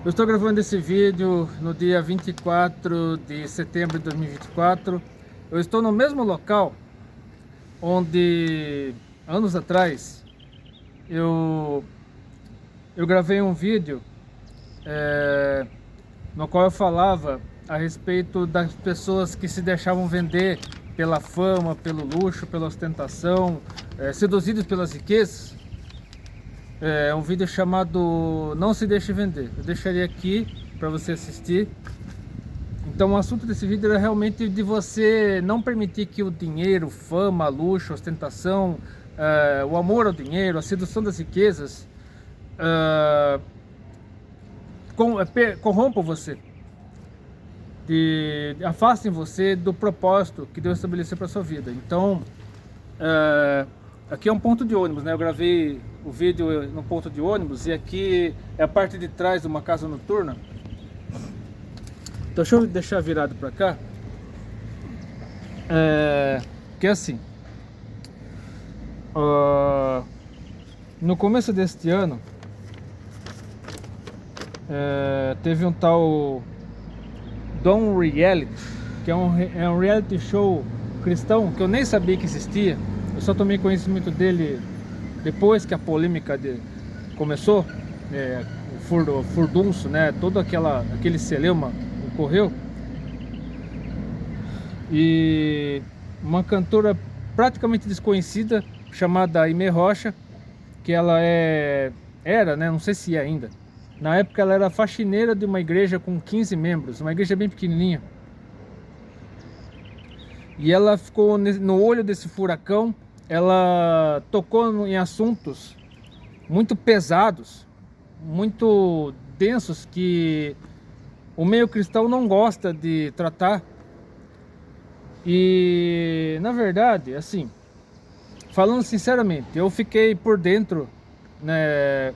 Eu estou gravando esse vídeo no dia 24 de setembro de 2024. Eu estou no mesmo local onde, anos atrás, eu gravei um vídeo no qual eu falava a respeito das pessoas que se deixavam vender pela fama, pelo luxo, pela ostentação, seduzidos pelas riquezas. É um vídeo chamado Não Se Deixe Vender. Eu deixaria aqui para você assistir. Então o assunto desse vídeo é realmente de você não permitir que o dinheiro, fama, luxo, ostentação, o amor ao dinheiro, a sedução das riquezas corrompam você, afastem você do propósito que Deus estabeleceu para sua vida. Então aqui é um ponto de ônibus, né? Eu gravei o vídeo no ponto de ônibus e aqui é a parte de trás de uma casa noturna. Então deixa eu deixar virado para cá. Que é assim, no começo deste ano teve um tal Dom Reality, que é um reality show cristão que eu nem sabia que existia. Eu só tomei conhecimento dele depois que a polêmica começou, o furdunço, né? Todo aquele celeuma ocorreu. E uma cantora praticamente desconhecida, chamada Aimee Rocha, que ela era, né? Não sei se é ainda. Na época ela era faxineira de uma igreja com 15 membros, uma igreja bem pequenininha. E ela ficou no olho desse furacão. Ela tocou em assuntos muito pesados, muito densos, que o meio cristão não gosta de tratar. E, na verdade, assim, falando sinceramente, eu fiquei por dentro, né,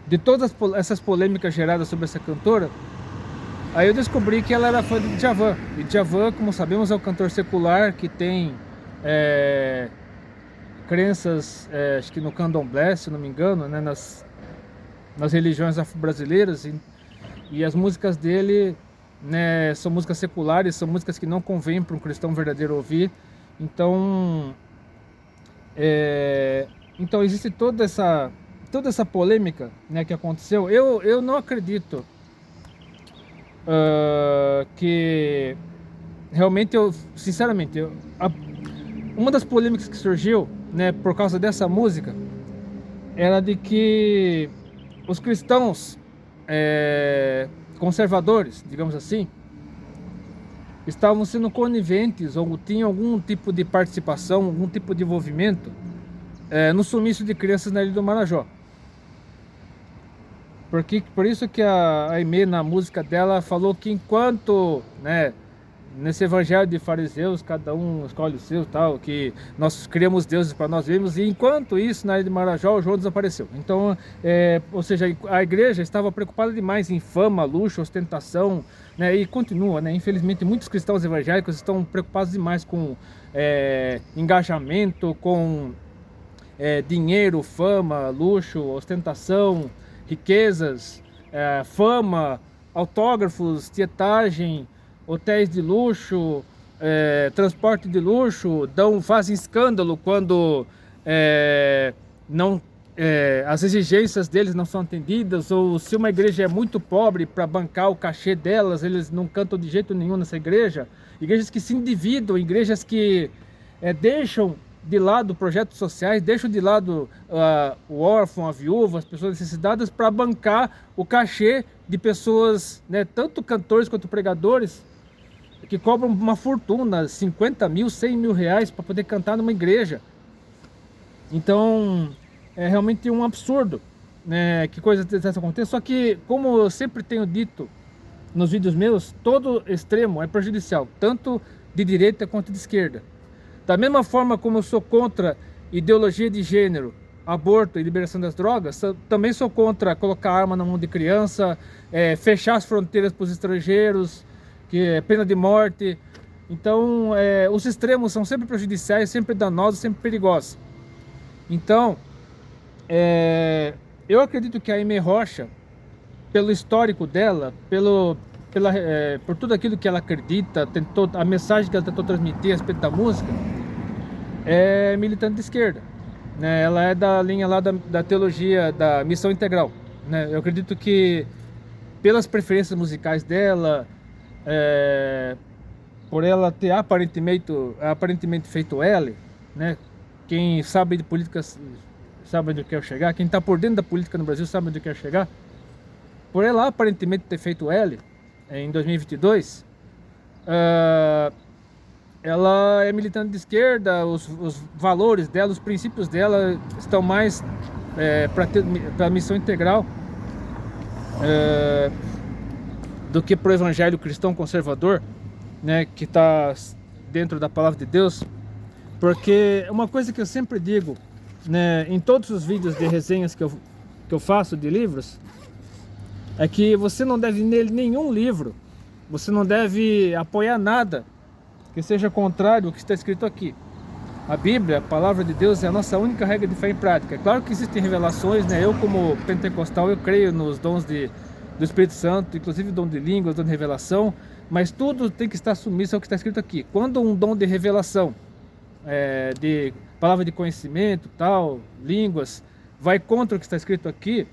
de todas essas polêmicas geradas sobre essa cantora. Aí eu descobri que ela era fã de Djavan. E Djavan, como sabemos, é um cantor secular que tem crenças, acho que no candomblé, se não me engano, né, nas religiões afro-brasileiras, e as músicas dele, né, são músicas seculares, são músicas que não convém para um cristão verdadeiro ouvir. Então, então existe toda essa polêmica, né, que aconteceu. Eu não acredito que realmente, sinceramente, uma das polêmicas que surgiu, né, por causa dessa música, era de que os cristãos conservadores, digamos assim, estavam sendo coniventes ou tinham algum tipo de participação, algum tipo de envolvimento no sumiço de crianças na Ilha do Marajó. Por isso que a Aimee, na música dela, falou que enquanto, né, nesse evangelho de fariseus, cada um escolhe o seu, tal, que nós criamos deuses para nós mesmos, e enquanto isso, na Ilha de Marajó, o João desapareceu. Então, ou seja, a igreja estava preocupada demais em fama, luxo, ostentação, né, e continua, né? Infelizmente, muitos cristãos evangélicos estão preocupados demais com engajamento, com dinheiro, fama, luxo, ostentação, riquezas, fama, autógrafos, tietagem, hotéis de luxo, transporte de luxo, fazem escândalo quando as exigências deles não são atendidas, ou se uma igreja é muito pobre para bancar o cachê delas, eles não cantam de jeito nenhum nessa igreja. Igrejas que se endividam, igrejas que deixam de lado projetos sociais, deixam de lado o órfão, a viúva, as pessoas necessitadas, para bancar o cachê de pessoas, né, tanto cantores quanto pregadores, que cobram uma fortuna, 50 mil, 100 mil reais para poder cantar numa igreja. Então, é realmente um absurdo, né, que coisa dessa aconteça. Só que, como eu sempre tenho dito nos vídeos meus, todo extremo é prejudicial, tanto de direita quanto de esquerda. Da mesma forma como eu sou contra ideologia de gênero, aborto e liberação das drogas, também sou contra colocar arma na mão de criança, fechar as fronteiras para os estrangeiros, que é pena de morte. Então, os extremos são sempre prejudiciais, sempre danosos, sempre perigosos. Então, eu acredito que a Aimee Rocha, pelo histórico dela, por tudo aquilo que ela acredita, a mensagem que ela tentou transmitir a respeito da música, é militante de esquerda, né? Ela é da linha lá da teologia da missão integral, né? Eu acredito que pelas preferências musicais dela, por ela ter aparentemente feito L, né? Quem sabe de política sabe onde eu quero chegar, quem está por dentro da política no Brasil sabe onde eu quero chegar. Por ela aparentemente ter feito L em 2022, ela é militante de esquerda, os valores dela, os princípios dela estão mais para a missão integral do que para o evangelho cristão conservador, né, que está dentro da palavra de Deus. Porque uma coisa que eu sempre digo, né, em todos os vídeos de resenhas que eu faço de livros, é que você não deve ler nenhum livro, você não deve apoiar nada que seja contrário ao que está escrito aqui. A Bíblia, a palavra de Deus, é a nossa única regra de fé e prática. É claro que existem revelações, né? Eu, como pentecostal, eu creio nos dons do Espírito Santo, inclusive dom de línguas, dom de revelação, mas tudo tem que estar submisso ao que está escrito aqui. Quando um dom de revelação, de palavra de conhecimento, tal, línguas, vai contra o que está escrito aqui,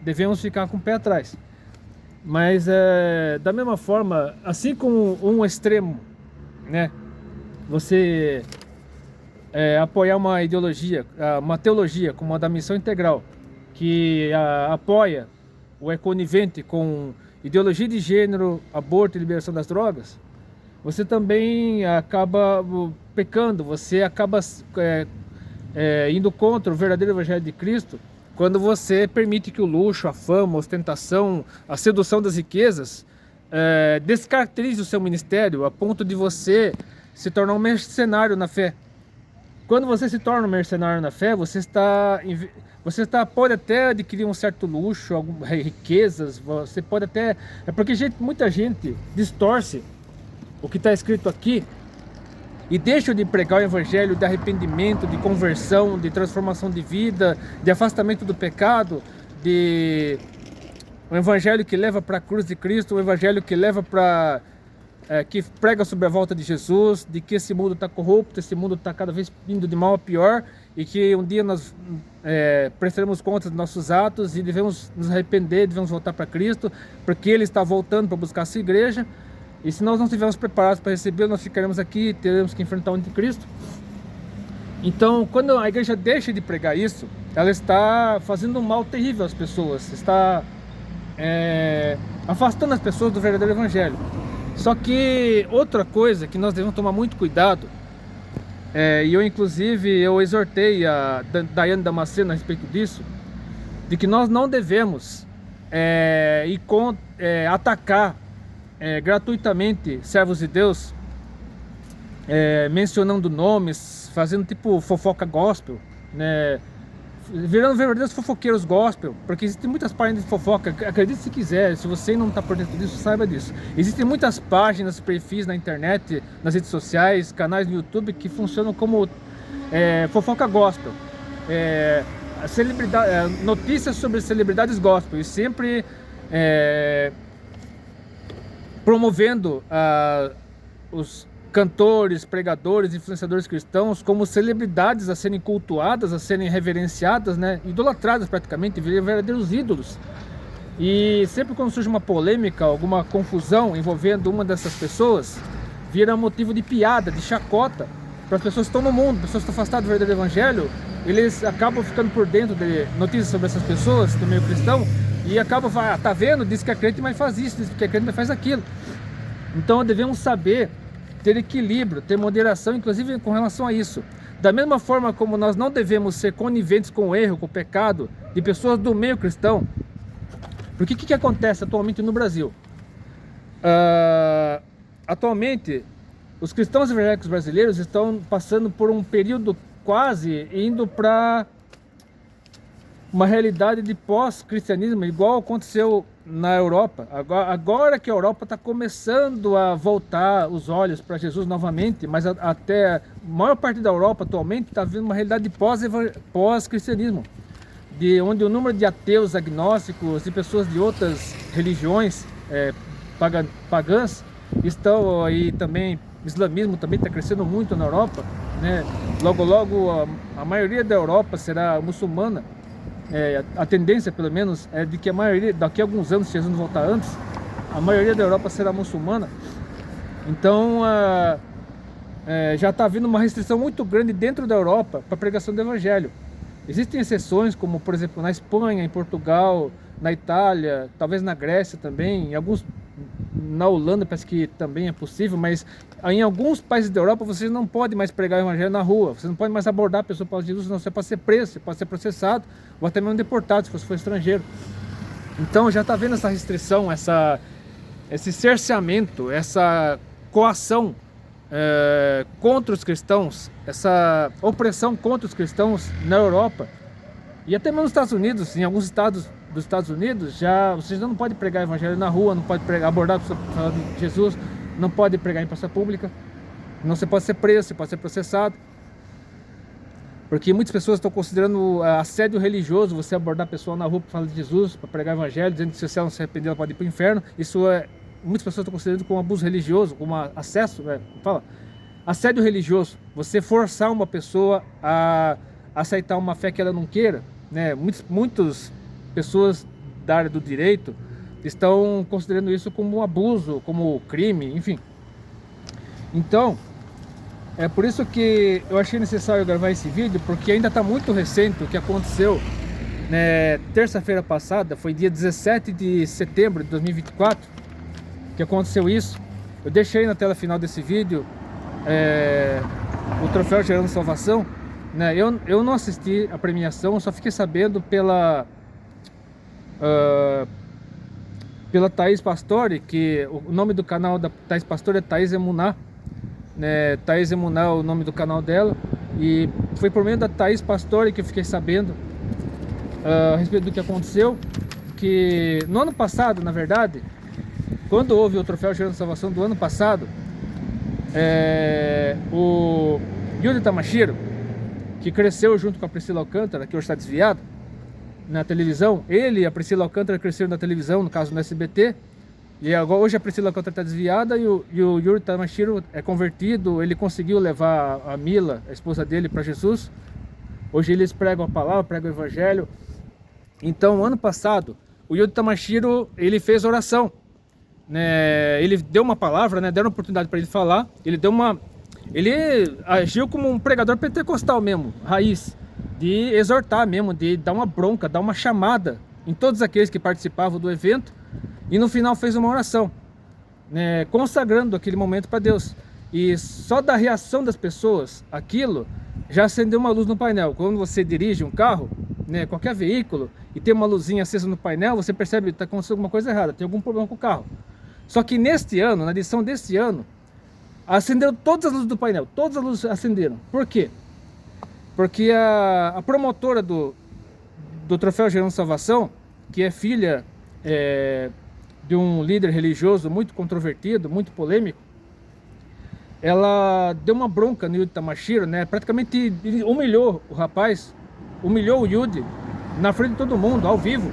devemos ficar com o pé atrás. Mas da mesma forma, assim como um extremo, né, você apoiar uma ideologia, uma teologia como a da missão integral, que apoia ou é conivente com ideologia de gênero, aborto e liberação das drogas, você também acaba pecando, você acaba indo contra o verdadeiro evangelho de Cristo, quando você permite que o luxo, a fama, a ostentação, a sedução das riquezas descaracterize o seu ministério a ponto de você se tornar um mercenário na fé. Quando você se torna um mercenário na fé, você pode até adquirir um certo luxo, riquezas, você pode até... porque muita gente distorce o que está escrito aqui e deixa de pregar o evangelho de arrependimento, de conversão, de transformação de vida, de afastamento do pecado, um evangelho que leva para a cruz de Cristo, um evangelho que leva para... que prega sobre a volta de Jesus, de que esse mundo está corrupto, esse mundo está cada vez indo de mal a pior, e que um dia nós prestaremos contas dos nossos atos e devemos nos arrepender, devemos voltar para Cristo, porque Ele está voltando para buscar a sua igreja, e se nós não estivermos preparados para recebê-lo, nós ficaremos aqui e teremos que enfrentar o anticristo. Então, quando a igreja deixa de pregar isso, ela está fazendo um mal terrível às pessoas, está afastando as pessoas do verdadeiro evangelho. Só que outra coisa que nós devemos tomar muito cuidado, e eu exortei a Daiane Damasceno a respeito disso, de que nós não devemos atacar gratuitamente servos de Deus, mencionando nomes, fazendo tipo fofoca gospel, né? Virando verdadeiros fofoqueiros gospel, porque existem muitas páginas de fofoca, acredite se quiser, se você não está por dentro disso, saiba disso. Existem muitas páginas, perfis na internet, nas redes sociais, canais no YouTube que funcionam como fofoca gospel, notícias sobre celebridades gospel, e sempre promovendo os cantores, pregadores, influenciadores cristãos como celebridades a serem cultuadas, a serem reverenciadas, né? Idolatradas praticamente, verdadeiros ídolos. E sempre quando surge uma polêmica, alguma confusão envolvendo uma dessas pessoas, vira motivo de piada, de chacota para as pessoas que estão no mundo, pessoas que estão afastadas do verdadeiro evangelho. Eles acabam ficando por dentro de notícias sobre essas pessoas do meio cristão e acabam, tá vendo, diz que é crente, mas faz isso, diz que é crente, mas faz aquilo. Então devemos saber ter equilíbrio, ter moderação, inclusive com relação a isso. Da mesma forma como nós não devemos ser coniventes com o erro, com o pecado de pessoas do meio cristão. Porque o que acontece atualmente no Brasil? Atualmente, os cristãos evangélicos brasileiros estão passando por um período quase indo para uma realidade de pós-cristianismo, igual aconteceu na Europa. Agora que a Europa está começando a voltar os olhos para Jesus novamente, mas até a maior parte da Europa atualmente está vivendo uma realidade de pós-cristianismo, onde o número de ateus, agnósticos e pessoas de outras religiões pagãs estão aí também. O islamismo também está crescendo muito na Europa, né? Logo logo a maioria da Europa será muçulmana. A tendência, pelo menos, é de que a maioria, daqui a alguns anos, se Jesus não voltar antes, a maioria da Europa será muçulmana. Então já está havendo uma restrição muito grande dentro da Europa para a pregação do Evangelho. Existem exceções, como por exemplo na Espanha, em Portugal, na Itália, talvez na Grécia também, em alguns, na Holanda parece que também é possível, mas em alguns países da Europa você não pode mais pregar o Evangelho na rua, você não pode mais abordar a pessoa para Jesus, senão você pode ser preso, você pode ser processado, ou até mesmo deportado se você for estrangeiro. Então já está vendo essa restrição, esse cerceamento, essa coação contra os cristãos, essa opressão contra os cristãos na Europa e até mesmo nos Estados Unidos. Em alguns estados dos Estados Unidos já você já não pode pregar evangelho na rua, não pode abordar a pessoa falando de Jesus, não pode pregar em praça pública, não, você pode ser preso, você pode ser processado, porque muitas pessoas estão considerando assédio religioso você abordar a pessoa na rua para falar de Jesus, para pregar evangelho, dizendo que se ela não se arrepender ela pode ir para o inferno. Muitas pessoas estão considerando como abuso religioso, como assédio religioso. Você forçar uma pessoa a aceitar uma fé que ela não queira, né? Muitas pessoas da área do direito estão considerando isso como um abuso, como crime, enfim. Então, é por isso que eu achei necessário gravar esse vídeo, porque ainda está muito recente o que aconteceu, né? Terça-feira passada, foi dia 17 de setembro de 2024, que aconteceu isso. Eu deixei na tela final desse vídeo o troféu Gerando Salvação, né? Eu não assisti a premiação, eu só fiquei sabendo pela Thaís Pastore, que o nome do canal da Thaís Pastore é Thaís Emuná, né? Thaís Emuná é o nome do canal dela, e foi por meio da Thaís Pastore que eu fiquei sabendo a respeito do que aconteceu, que no ano passado, na verdade, quando houve o troféu Gerando Salvação do ano passado, o Yuri Tamashiro, que cresceu junto com a Priscila Alcântara, que hoje está desviado na televisão, ele e a Priscila Alcântara cresceram na televisão, no caso no SBT, e agora, hoje a Priscila Alcântara está desviada e o Yuri Tamashiro é convertido. Ele conseguiu levar a Mila, a esposa dele, para Jesus. Hoje eles pregam a palavra, pregam o Evangelho. Então, ano passado, o Yuri Tamashiro, ele fez oração, né? Ele deu uma palavra, né? Deram uma oportunidade para ele falar. Ele agiu como um pregador pentecostal mesmo, raiz, de exortar mesmo, de dar uma bronca, dar uma chamada em todos aqueles que participavam do evento. E no final fez uma oração, né? Consagrando aquele momento para Deus. E só da reação das pessoas, aquilo já acendeu uma luz no painel. Quando você dirige um carro, né, qualquer veículo, e tem uma luzinha acesa no painel, você percebe que está acontecendo alguma coisa errada, tem algum problema com o carro. Só que neste ano, na edição deste ano, acenderam todas as luzes do painel, todas as luzes acenderam. Por quê? Porque a promotora do troféu Gerando Salvação, que é filha de um líder religioso muito controvertido, muito polêmico, ela deu uma bronca no Yuri Tamashiro, né? Praticamente humilhou o rapaz, humilhou o Yuri na frente de todo mundo, ao vivo,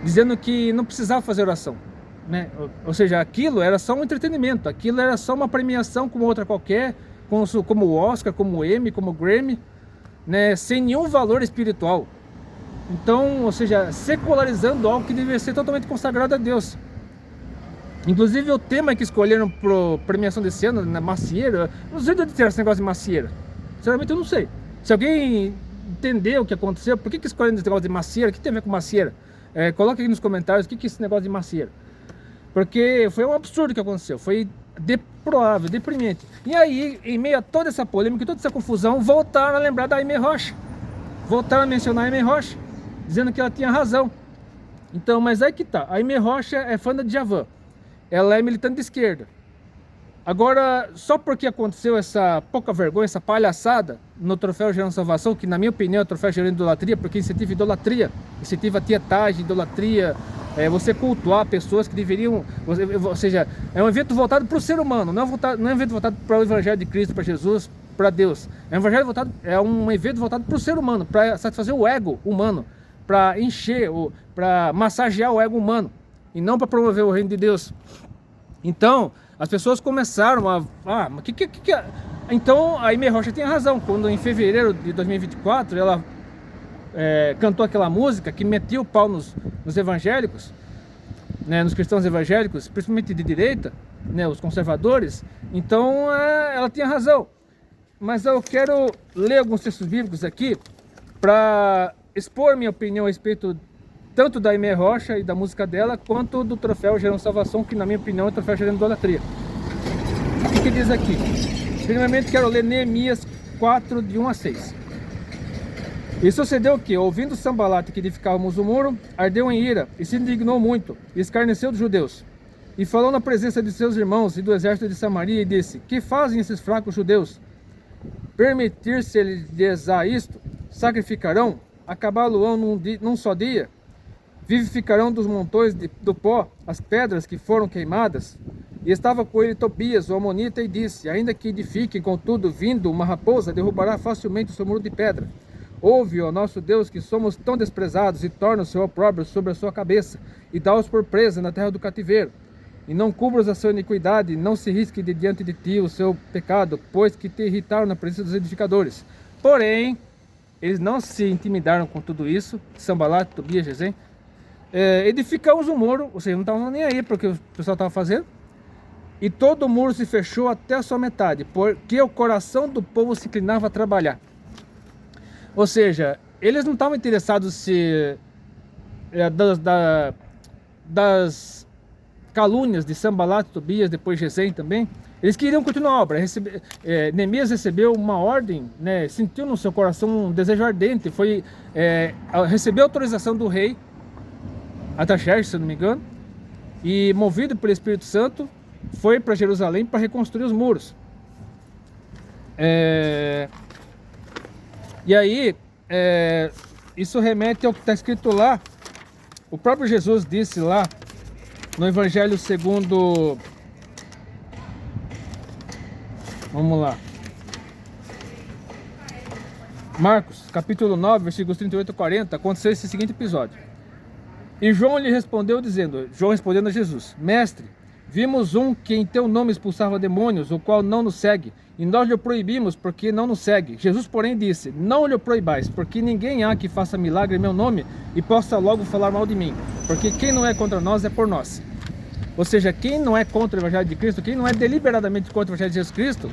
dizendo que não precisava fazer oração, né? Ou seja, aquilo era só um entretenimento, aquilo era só uma premiação como outra qualquer, como o Oscar, como o Emmy, como o Grammy, né? Sem nenhum valor espiritual. Então, ou seja, secularizando algo que deveria ser totalmente consagrado a Deus. Inclusive o tema que escolheram para a premiação desse ano, na macieira, não sei de onde ter esse negócio de macieira. Sinceramente eu não sei. Se alguém entendeu o que aconteceu, por que escolheram esse negócio de macieira, o que tem a ver com macieira? Coloca aqui nos comentários o que é esse negócio de macieira. Porque foi um absurdo que aconteceu, foi deplorável, deprimente. E aí, em meio a toda essa polêmica, toda essa confusão, voltaram a lembrar da Aimee Rocha. Voltaram a mencionar a Aimee Rocha, dizendo que ela tinha razão. Então, mas aí que tá, a Aimee Rocha é fã da Djavan. Ela é militante de esquerda. Agora, só porque aconteceu essa pouca vergonha, essa palhaçada no troféu Gerando Salvação, que na minha opinião é o troféu Gerando Idolatria, porque incentiva idolatria, incentiva tietagem, idolatria, você cultuar pessoas que deveriam, ou seja, é um evento voltado para o ser humano, não é um evento voltado para o Evangelho de Cristo, para Jesus, para Deus. É um evento voltado para o ser humano, para satisfazer o ego humano, para encher, para massagear o ego humano, e não para promover o reino de Deus. Então, as pessoas começaram a... Então, a Aimee Rocha tinha razão, quando em fevereiro de 2024, ela cantou aquela música que metia o pau nos evangélicos, né, nos cristãos evangélicos, principalmente de direita, né, os conservadores. Então, ela tinha razão. Mas eu quero ler alguns textos bíblicos aqui para expor minha opinião a respeito tanto da Aimee Rocha e da música dela, quanto do troféu Gerando Salvação, que na minha opinião é o troféu Gerando Idolatria. O que diz aqui? Primeiramente quero ler Neemias 4, de 1 a 6. E sucedeu que, ouvindo Sambalate que edificávamos o muro, ardeu em ira e se indignou muito, e escarneceu dos judeus. E falou na presença de seus irmãos e do exército de Samaria, e disse: Que fazem esses fracos judeus? Permitir-se-lhes a isto? Sacrificarão? Acabá-lo-ão num só dia? Vivificarão dos montões do pó as pedras que foram queimadas? E estava com ele Tobias, o amonita, e disse: Ainda que edifiquem, contudo, vindo uma raposa, derrubará facilmente o seu muro de pedra. Ouve, ó nosso Deus, que somos tão desprezados, e torna o seu opróbrio sobre a sua cabeça, e dá-os por presa na terra do cativeiro. E não cubras a sua iniquidade, não se risque de diante de ti o seu pecado, pois que te irritaram na presença dos edificadores. Porém, eles não se intimidaram com tudo isso, Sambalate, Tobias, Gesem. Edificamos um muro, ou seja, não estavam nem aí porque o pessoal estava fazendo. E todo o muro se fechou até a sua metade, porque o coração do povo se inclinava a trabalhar. Ou seja, eles não estavam interessados se das calúnias de Sambalate, Tobias, depois Gesem também. Eles queriam continuar a obra. Neemias recebeu uma ordem, né, sentiu no seu coração um desejo ardente, recebeu autorização do rei Artaxerxes, se não me engano, e movido pelo Espírito Santo, foi para Jerusalém para reconstruir os muros. E aí, isso remete ao que está escrito lá. O próprio Jesus disse lá, no Evangelho segundo... Vamos lá. Marcos, capítulo 9, versículos 38 a 40, aconteceu esse seguinte episódio. E João lhe respondeu, dizendo, João respondendo a Jesus: Mestre, vimos um que em teu nome expulsava demônios, o qual não nos segue, e nós lhe o proibimos, porque não nos segue. Jesus, porém, disse: Não lhe o proibais, porque ninguém há que faça milagre em meu nome e possa logo falar mal de mim, porque quem não é contra nós é por nós. Ou seja, quem não é contra o Evangelho de Cristo, quem não é deliberadamente contra o Evangelho de Jesus Cristo,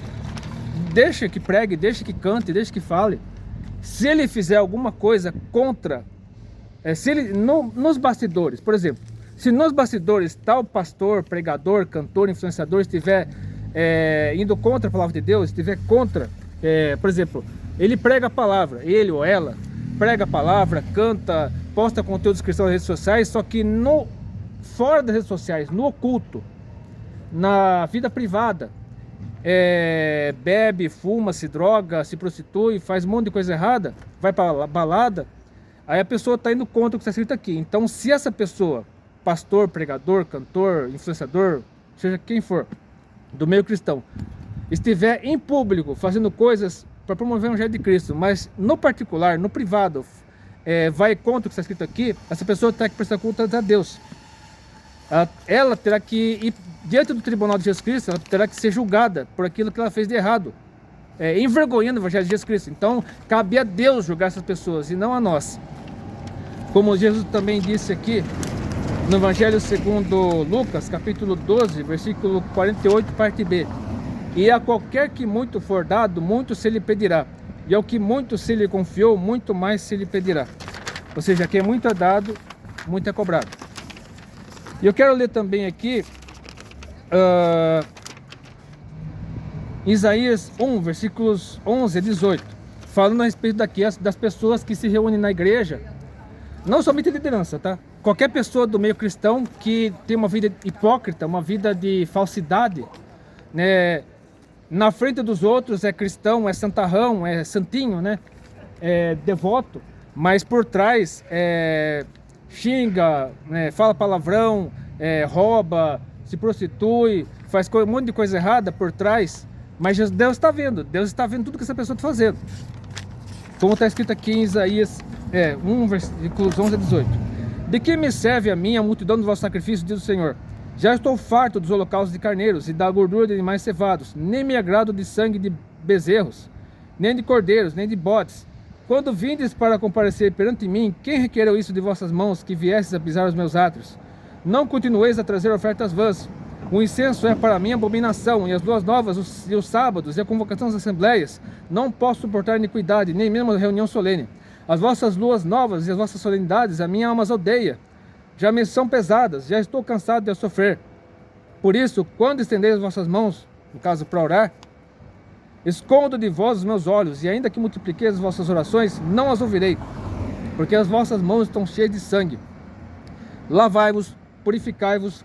deixa que pregue, deixa que cante, deixa que fale. Se ele fizer alguma coisa contra, se ele, nos bastidores, por exemplo, se nos bastidores tal pastor, pregador, cantor, influenciador estiver indo contra a palavra de Deus, estiver contra, por exemplo, ele prega a palavra, ele ou ela prega a palavra, canta, posta conteúdos cristãos nas redes sociais, só que fora das redes sociais, no oculto, na vida privada, bebe, fuma, se droga, se prostitui, faz um monte de coisa errada, vai para balada, aí a pessoa está indo contra o que está escrito aqui. Então, se essa pessoa, pastor, pregador, cantor, influenciador, seja quem for, do meio cristão, estiver em público fazendo coisas para promover o Evangelho de Cristo, mas no particular, no privado, vai contra o que está escrito aqui, essa pessoa terá que prestar conta a Deus. Ela terá que ir diante do tribunal de Jesus Cristo, ela terá que ser julgada por aquilo que ela fez de errado, envergonhando o Evangelho de Jesus Cristo. Então, cabe a Deus julgar essas pessoas e não a nós. Como Jesus também disse aqui, no Evangelho segundo Lucas, capítulo 12, versículo 48, parte B. E a qualquer que muito for dado, muito se lhe pedirá. E ao que muito se lhe confiou, muito mais se lhe pedirá. Ou seja, quem muito é dado, muito é cobrado. E eu quero ler também aqui Isaías 1, versículos 11 a 18, falando a respeito das pessoas que se reúnem na igreja, não somente a liderança, tá? Qualquer pessoa do meio cristão que tem uma vida hipócrita, uma vida de falsidade, né? Na frente dos outros é cristão, é santarrão, é santinho, né? É devoto, mas por trás xinga, né? Fala palavrão, rouba, se prostitui, faz um monte de coisa errada por trás. Mas Deus está vendo tudo que essa pessoa está fazendo. Como está escrito aqui em Isaías versículos 11 a 18. De que me serve a mim a multidão dos vossos sacrifícios, diz o Senhor? Já estou farto dos holocaustos de carneiros e da gordura de animais cevados, nem me agrado de sangue de bezerros, nem de cordeiros, nem de bodes. Quando vindes para comparecer perante mim, quem requereu isso de vossas mãos, que viesses a pisar os meus átrios? Não continueis a trazer ofertas vãs. O incenso é para mim abominação, e as luas novas, e os sábados, e a convocação das assembleias. Não posso suportar iniquidade, nem mesmo a reunião solene. As vossas luas novas e as vossas solenidades, a minha alma as odeia. Já me são pesadas, já estou cansado de as sofrer. Por isso, quando estendeis as vossas mãos, no caso para orar, escondo de vós os meus olhos, e ainda que multipliquei as vossas orações, não as ouvirei, porque as vossas mãos estão cheias de sangue. Lavai-vos, purificai-vos,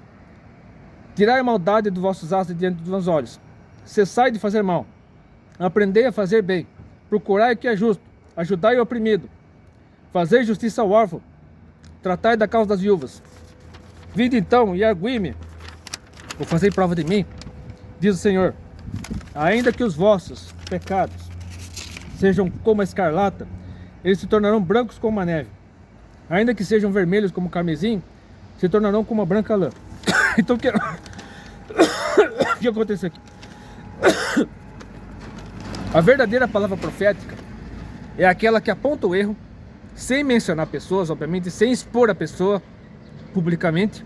tirai a maldade dos vossos atos diante dos meus olhos. Cessai de fazer mal, aprendei a fazer bem, procurai o que é justo, ajudai o oprimido, fazei justiça ao órfão, tratai da causa das viúvas. Vinde então e argui-me, ou fazei prova de mim, diz o Senhor. Ainda que os vossos pecados sejam como a escarlata, eles se tornarão brancos como a neve. Ainda que sejam vermelhos como o carmesim, se tornarão como a branca lã. Então o que aconteceu aqui? A verdadeira palavra profética é aquela que aponta o erro, sem mencionar pessoas, obviamente, sem expor a pessoa publicamente.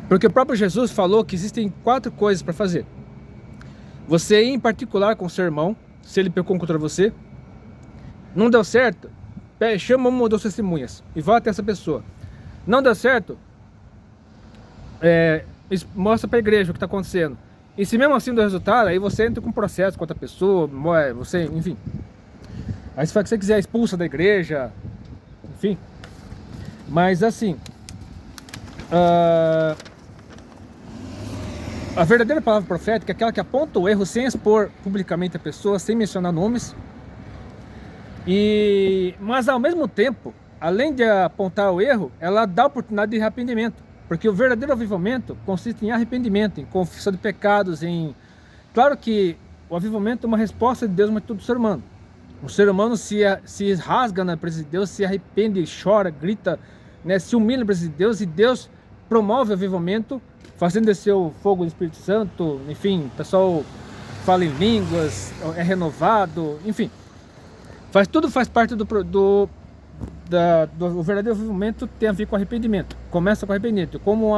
Porque o próprio Jesus falou que existem 4 coisas para fazer. Você ir em particular com o seu irmão, se ele pecou contra você, não deu certo, chama uma ou 2 testemunhas e vá até essa pessoa. Não deu certo, mostra para a igreja o que está acontecendo. E se mesmo assim não deu resultado, aí você entra com processo contra a pessoa, você, enfim. Aí se for que você quiser, expulsa da igreja, enfim. Mas assim, a verdadeira palavra profética é aquela que aponta o erro sem expor publicamente a pessoa, sem mencionar nomes. Mas ao mesmo tempo, além de apontar o erro, ela dá oportunidade de arrependimento. Porque o verdadeiro avivamento consiste em arrependimento, em confissão de pecados, Claro que o avivamento é uma resposta de Deus, mas tudo do ser humano. O ser humano se rasga na presença de Deus, se arrepende, chora, grita, né, se humilha na presença de Deus, e Deus promove o avivamento, fazendo descer o fogo do Espírito Santo, enfim, o pessoal fala em línguas, é renovado, enfim. Tudo faz parte do verdadeiro avivamento, tem a ver com arrependimento. Começa com arrependimento, como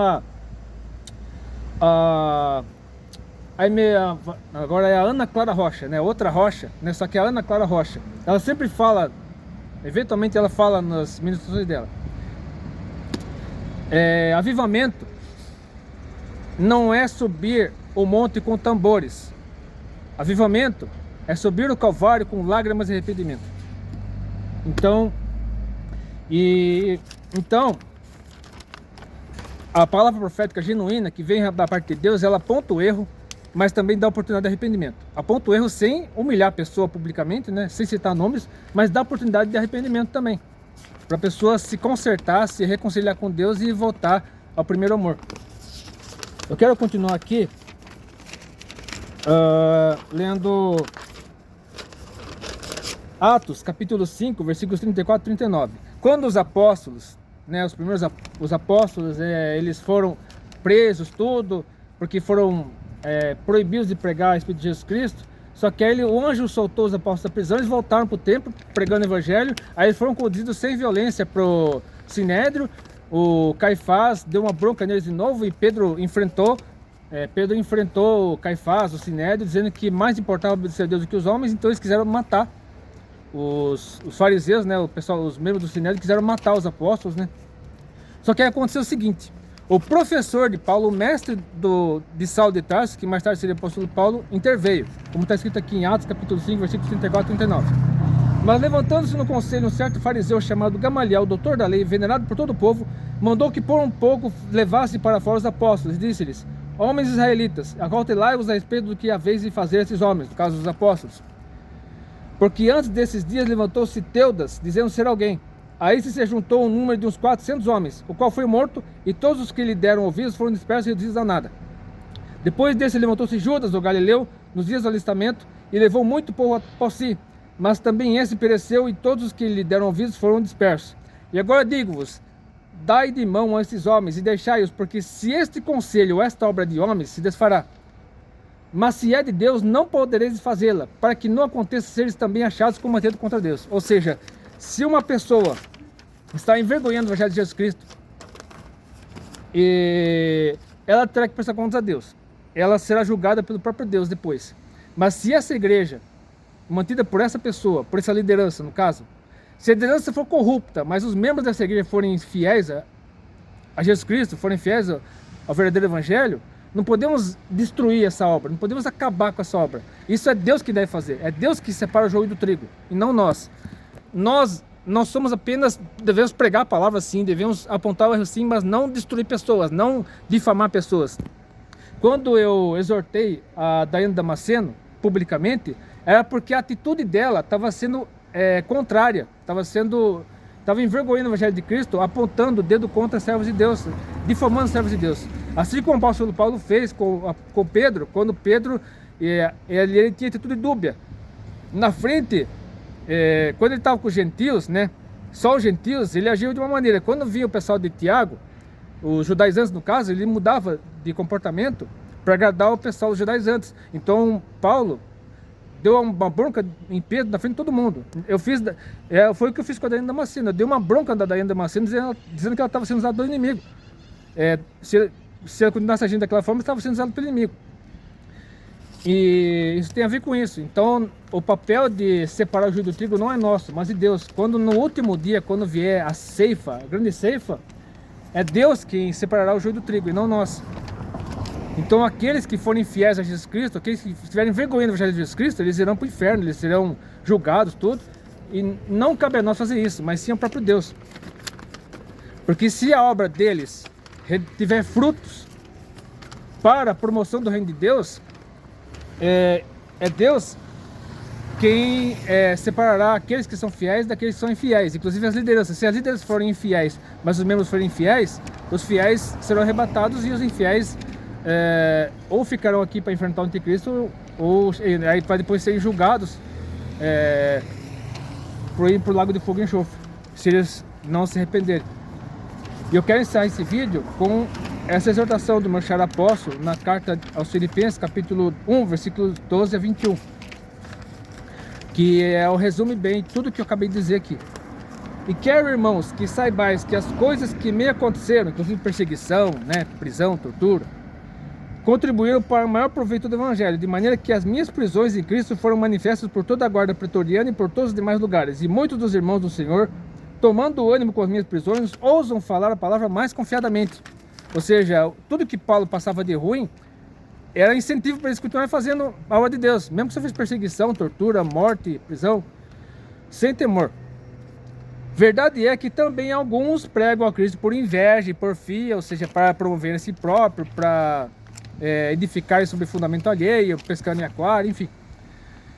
agora é a Ana Clara Rocha, né? Outra Rocha, né? Só que a Ana Clara Rocha, ela sempre fala, eventualmente ela fala nas ministrações dela, avivamento não é subir o monte com tambores. Avivamento é subir o Calvário com lágrimas e arrependimento. Então, a palavra profética genuína que vem da parte de Deus, ela aponta o erro, mas também dá oportunidade de arrependimento. Aponta o erro sem humilhar a pessoa publicamente, né? Sem citar nomes, mas dá oportunidade de arrependimento também, para a pessoa se consertar, se reconciliar com Deus e voltar ao primeiro amor. Eu quero continuar aqui lendo Atos, capítulo 5, versículos 34 e 39. Quando os apóstolos, né, os apóstolos, eles foram presos, tudo, porque foram proibidos de pregar a respeito de Jesus Cristo, só que aí o anjo soltou os apóstolos da prisão, eles voltaram para o templo, pregando o evangelho, aí eles foram conduzidos sem violência para o Sinédrio. O Caifás deu uma bronca neles de novo e Pedro enfrentou o Caifás, o Sinédrio, dizendo que mais importava obedecer a Deus do que os homens, então eles quiseram matar os fariseus, né, o pessoal, os membros do Sinédrio quiseram matar os apóstolos, né? Só que aí aconteceu o seguinte: o professor de Paulo, o mestre de Saulo de Tarso, que mais tarde seria apóstolo Paulo, interveio, como está escrito aqui em Atos, capítulo 5, versículos 34 e 39. Mas levantando-se no conselho um certo fariseu chamado Gamaliel, doutor da lei, venerado por todo o povo, mandou que por um pouco levasse para fora os apóstolos, e disse-lhes: homens israelitas, acautelai-vos a respeito do que haveis de fazer esses homens, no caso dos apóstolos. Porque antes desses dias levantou-se Teudas, dizendo ser alguém. Aí se juntou um número de uns 400 homens, o qual foi morto, e todos os que lhe deram ouvidos foram dispersos e reduzidos a nada. Depois desse levantou-se Judas, o Galileu, nos dias do alistamento, e levou muito povo após si. mas também esse pereceu e todos os que lhe deram ouvidos foram dispersos. E agora digo-vos, dai de mão a estes homens e deixai-os, porque se este conselho ou esta obra de homens se desfará, mas se é de Deus, não podereis fazê-la, para que não aconteça seres também achados combatendo contra Deus. Ou seja, se uma pessoa está envergonhando o Evangelho de Jesus Cristo, e ela terá que prestar contas a Deus. Ela será julgada pelo próprio Deus depois. Mas se essa igreja, mantida por essa pessoa, por essa liderança no caso, se a liderança for corrupta, mas os membros dessa igreja forem fiéis a Jesus Cristo, forem fiéis ao verdadeiro Evangelho, não podemos destruir essa obra, não podemos acabar com essa obra. Isso é Deus que deve fazer, é Deus que separa o joio do trigo, e não nós. Nós somos apenas, devemos pregar a palavra sim, devemos apontar o erro sim, mas não destruir pessoas, não difamar pessoas. Quando eu exortei a Daiane Damasceno publicamente, era porque a atitude dela estava sendo contrária, estava envergonhando o Evangelho de Cristo, apontando o dedo contra servos de Deus, difamando servos de Deus. Assim como o apóstolo Paulo fez com Pedro, quando Pedro ele tinha atitude dúbia. Na frente, quando ele estava com os gentios, né, só os gentios, ele agiu de uma maneira. Quando vinha o pessoal de Tiago, os judaizantes no caso, ele mudava de comportamento para agradar o pessoal dos judaizantes. Então Paulo deu uma bronca em Pedro na frente de todo mundo. Foi o que eu fiz com a Daiane Damasceno. Eu dei uma bronca da Daiane Damasceno dizendo que ela estava sendo usada pelo inimigo. Se ela continuasse agindo daquela forma, estava sendo usada pelo inimigo. E isso tem a ver com isso. Então o papel de separar o joio do trigo não é nosso, mas de Deus. Quando no último dia, quando vier a ceifa, a grande ceifa, é Deus quem separará o joio do trigo e não nós. Então aqueles que forem fiéis a Jesus Cristo, aqueles que estiverem vergonha do Evangelho de Jesus Cristo, eles irão para o inferno, eles serão julgados, tudo. E não cabe a nós fazer isso, mas sim ao próprio Deus. Porque se a obra deles tiver frutos para a promoção do reino de Deus, é Deus quem separará aqueles que são fiéis daqueles que são infiéis, inclusive as lideranças. Se as lideranças forem infiéis, mas os membros forem infiéis, os fiéis serão arrebatados e os infiéis ou ficarão aqui para enfrentar o anticristo, ou aí para depois serem julgados por ir para o lago de fogo e enxofre, se eles não se arrependerem. E eu quero encerrar esse vídeo com essa exortação do meu xará apóstolo na carta aos Filipenses, capítulo 1, versículos 12 a 21, que o resume bem tudo que eu acabei de dizer aqui. E quero, irmãos, que saibais que as coisas que me aconteceram, inclusive perseguição, prisão, tortura, contribuíram para o maior proveito do Evangelho, de maneira que as minhas prisões em Cristo foram manifestas por toda a guarda pretoriana e por todos os demais lugares. E muitos dos irmãos do Senhor, tomando ânimo com as minhas prisões, ousam falar a palavra mais confiadamente. Ou seja, tudo que Paulo passava de ruim era incentivo para eles continuarem fazendo a obra de Deus, mesmo que você fez perseguição, tortura, morte, prisão, sem temor. Verdade é que também alguns pregam a Cristo por inveja e porfia, ou seja, para promover a si próprio, para edificar sobre fundamento alheio, pescando em aquário, enfim.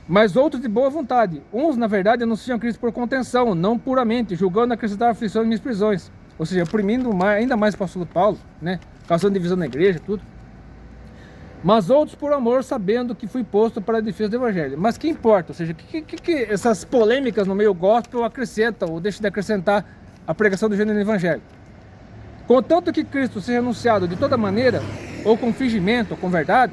Mas outros de boa vontade. Uns, na verdade, anunciam Cristo por contenção, não puramente, julgando acrescentar aflições nas minhas prisões. Ou seja, oprimindo ainda mais o apóstolo Paulo, causando divisão na igreja, tudo. Mas outros por amor, sabendo que fui posto para a defesa do Evangelho. Mas que importa? Ou seja, que essas polêmicas no meio gospel acrescentam ou deixam de acrescentar a pregação do gênero do Evangelho? Contanto que Cristo seja anunciado de toda maneira, ou com fingimento, ou com verdade,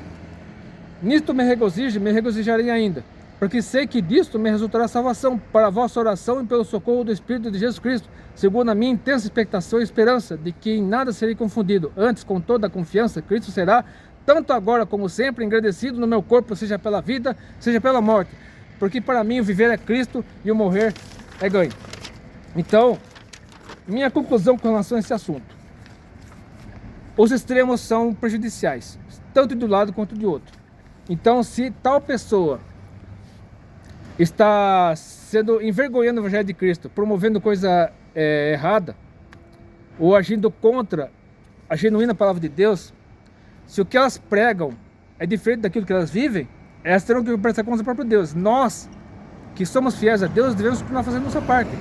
nisto me regozijarei ainda, porque sei que disto me resultará salvação para a vossa oração e pelo socorro do Espírito de Jesus Cristo, segundo a minha intensa expectação e esperança de que em nada serei confundido. Antes, com toda a confiança, Cristo será, tanto agora como sempre, engrandecido no meu corpo, seja pela vida, seja pela morte. Porque para mim o viver é Cristo e o morrer é ganho. Então, minha conclusão com relação a esse assunto. Os extremos são prejudiciais, tanto de um lado quanto de outro. Então, se tal pessoa está sendo envergonhando o Evangelho de Cristo, promovendo coisa errada, ou agindo contra a genuína palavra de Deus, se o que elas pregam é diferente daquilo que elas vivem, elas terão que prestar conta ao próprio Deus. Nós, que somos fiéis a Deus, devemos continuar fazendo a nossa parte.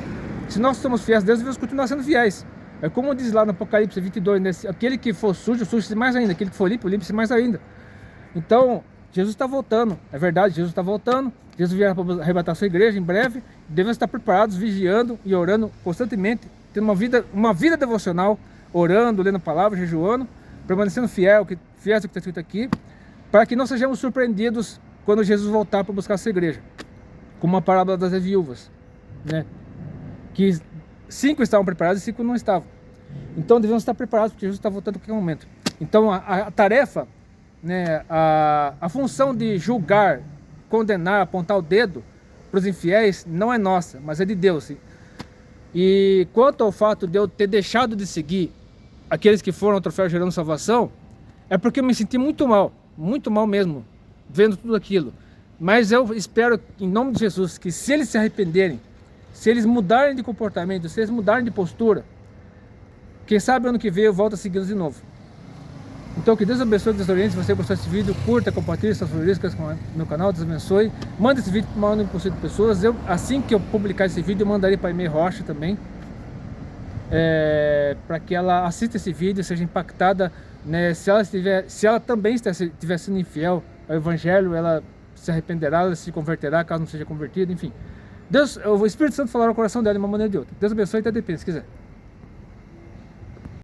Se nós somos fiéis a Deus, devemos continuar sendo fiéis. É como diz lá no Apocalipse 22, aquele que for sujo, suje-se mais ainda. Aquele que for limpo, limpe-se mais ainda. Então, Jesus está voltando, é verdade, Jesus está voltando, Jesus virá para arrebatar a sua igreja em breve, devemos estar preparados, vigiando e orando constantemente, tendo uma vida devocional, orando, lendo a palavra, jejuando, permanecendo fiéis ao que está escrito aqui, para que não sejamos surpreendidos quando Jesus voltar para buscar a sua igreja, como a parábola das viúvas, né? Que 5 estavam preparados e 5 não estavam. Então devemos estar preparados, porque Jesus está voltando a qualquer momento. Então a tarefa, né, a função de julgar, condenar, apontar o dedo para os infiéis não é nossa, mas é de Deus. E quanto ao fato de eu ter deixado de seguir aqueles que foram ao troféu gerando salvação, é porque eu me senti muito mal mesmo, vendo tudo aquilo. Mas eu espero, em nome de Jesus, que se eles se arrependerem, se eles mudarem de comportamento, se eles mudarem de postura, quem sabe ano que vem eu volto a segui-los de novo. Então que Deus abençoe, Deus oriente. Se você gostou desse vídeo, curta, compartilhe suas favoritas com o meu canal, Deus abençoe. Manda esse vídeo para o maior número possível de pessoas. Assim que eu publicar esse vídeo, eu mandarei para a Aimee Rocha também, para que ela assista esse vídeo, seja impactada, né? Se ela também estiver sendo infiel ao Evangelho, ela se arrependerá, ela se converterá, caso não seja convertida, enfim. O Espírito Santo falará no coração dela de uma maneira ou de outra. Deus abençoe e até depende, se quiser.